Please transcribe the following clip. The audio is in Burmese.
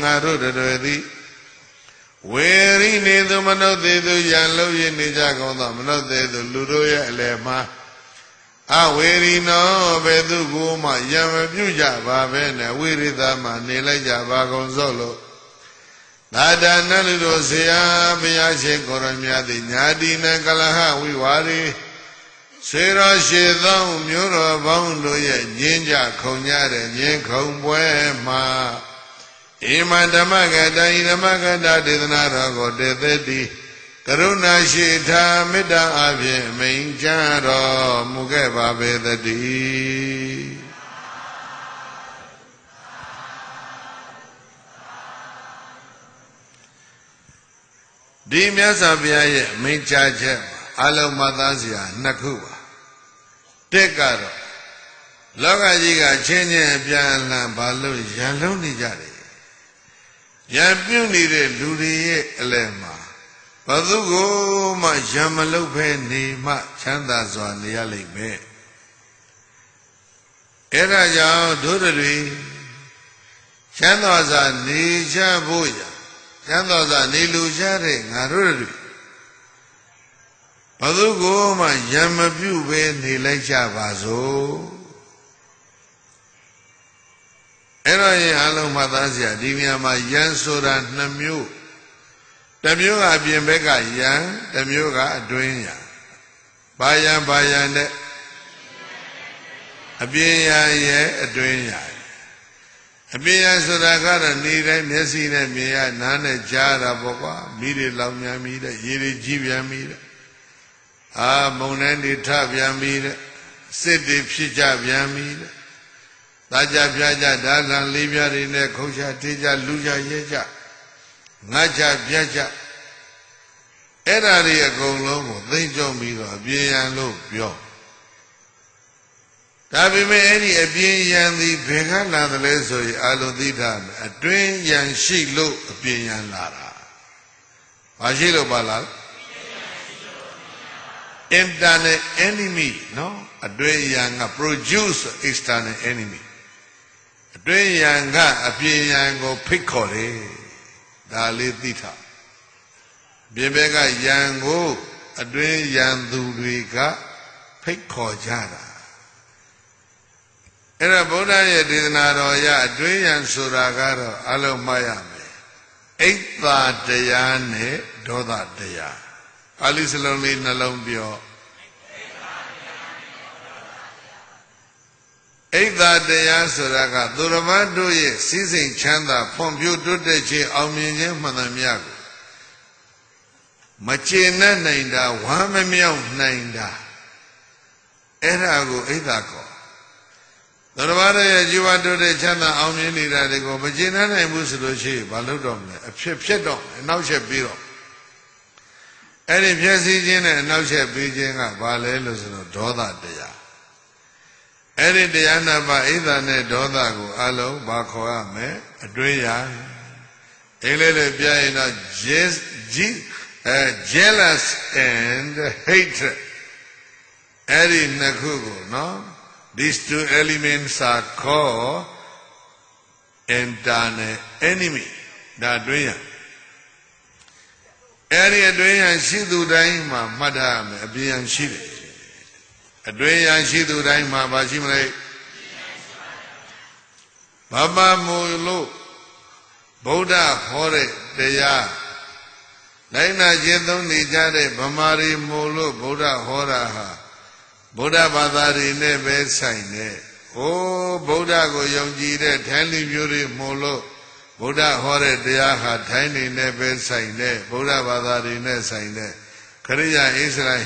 ngā rū rū di Wē rī nī tu manō te tu yān lō yī nī chā gōng tō manō te tu lū rō yā lē mā A wē rī nō bē tu gō mā yā mā pyū jā bā bē nē wē rī tā mā nī lai jā bā gōng sō lō Tā tā nā lū rō sē yā bē yā shē kō rō myā tī nyā tī nā kā lā hā wī wā rī Sē rō shē tōng myō rō bāng lō yā nyēn jā khōng nyā rē nyēn khōng bwē mā Ima Dhammagata Dhammagata Dedana Rago Dedeti Karuna Shita Mita Abhi Mincharo Mukhe Vedati Dimya Sabhyaye Minchache Alo Madasya Nakuva Tekaro Lokajiga Chenye Pyana Balu Yaloni Jari Yanပြုနေတဲ့လူတွေရဲ့အလယ်မှာဘသူကိုမှရံမလုပ်ဖဲနေမှချမ်းသာစွာနေရလိမ့်မယ်အဲ့ဒါကြောင့်တို့တွေချမ်းသာစွာနေကြဖို့ရချမ်းသာစွာနေလူကြတဲ့ငါတို့တွေဘသူကိုမှရံမပြုတ်ပဲနေလိုက်ကြပါစို့အဲ့တော့ရင်အလုံးမှတ်သားစရာဒီနေရာမှာယံဆိုတာနှစ်မျိုးတစ်မျိုးကအပြင်ဘက်ကယံတစ်မျိုးကအတွင်းယံဘာယံနဲ့အပြင်ယံရဲ့အတွင်းယံအပြင်ယံဆိုတာကတော့နေတိုင်းမျက်စိနဲ့မြင်ရနားနဲ့ကြားတာပေါ့ကွာမိတွေလောင်မြန်မိတဲ့ရေတွေကြီးပြန်မိတဲ့မုန်တိုင်းတွေထပြန်မိတဲ့စစ်တွေဖြစ်ကြပြန်မိတဲ့သာကြပြကြဒါလံလေးပြားတွေနဲ့ခုတ်ချတေးကြလူကြရဲကြငါကြပြကြအဲ့ဓာတွေအကုန်လုံးကိုသိမ့်ကြုံပြီးတော့အပြင်းရန်လို့ပြောဒါပေမဲ့အဲ့ဒီအပြင်းရန်သည်ဘယ်ကလာသလဲဆိုရင်အလိုသိတာအတွင်းရန်ရှိလို့အပြင်းရန်လာတာဘာရှိလို့ပါလား internal enemy နော်အတွင်းရန်က produce external enemyအတွင်းရန်ကအပြင်ရန်ကိုဖိတ်ခေါ်တယ်ဒါလေးသိထားပြင်ဘက်ကရန်ကိုအတွင်းရန်သူတွေကဖိတ်ခေါ်ကြတာအဲ့ဒါဗုဒ္ဓရဲ့ဒေသနာတော်ရအတွင်းရန်ဆိုတာကတော့အလုံးမှတ်ရမယ်အိတ်သာတရားနဲ့ဒေါသတရားပါဠိစလုံးလေးနှလုံးပြောအိတ်သာတရားဆိုတာကသူတော်ဘာတို့ရဲ့စည်းစိမ်ချမ်းသာဖွံ့ဖြိုးတိုးတက်ခြင်းအောင်မြင်ခြင်းမှန်သမျှကိုမကျေနပ်နိုင်တာဝမ်းမမြောက်နိုင်တာအဲ့ဒါကိုအိတ်သာကောသူတော်ဘာတို့ရဲ့ជីវတိုးတက်ချမ်းသာအောင်မြင်နေတာတွေကိုမကျေနပ်နိုင်ဘူးဆိုလို့ရှိရင်ဘာလုပ်တော့မလဲအဖြစ်တော့အနောက်ချက်ပြီးတော့အဲ့ဒီဖြစ်စီခြင်းနဲ့အနောက်ချက်ပြီးခြင်းကဘာလဲလို့ဆိုတော့ဒေါသတရားအဲ့ဒီတရားနာပါဣဒ္ဓနဲ့ဒေါသကိုအလုံးဘာခေါ်ရမလဲအတွင်းရအင်္ဂလိပ်လိုပြရင်တော့ jealous and hatred အဲ့ဒီနှစ်ခုကိုနော် these two elements are called internal enemy ဒါအတွင်းရအဲ့ဒီအတွင်းရရှိသူတိုင်းမှာမှတ်ထားရမယ်အပြင်ရရှိတယ်အတွင်းရရှိသူတိုင်းမှာဘာရှိမလဲဘာမှမို့လို့ဗုဒ္ဓဟောတဲ့တရားလိုက်နာကျင့်သုံးနေကြတဲ့ဗမာတွေမို့လို့ဗုဒ္ဓဟောတာဟာဗုဒ္ဓဘာသာတွေနဲ့ပဲဆိုင်တယ်။အိုးဗုဒ္ဓကိုယုံကြည်တဲ့ထိုင်းလူမျိုးတွေမို့လို့ဗုဒ္ဓဟောတဲ့တရားဟာထိုင်းနေနဲ့ပဲဆိုင်တယ်ဗုဒ္ဓဘာသာတွေနဲ့ဆိုင်တယ်ခရိယာဣသရေ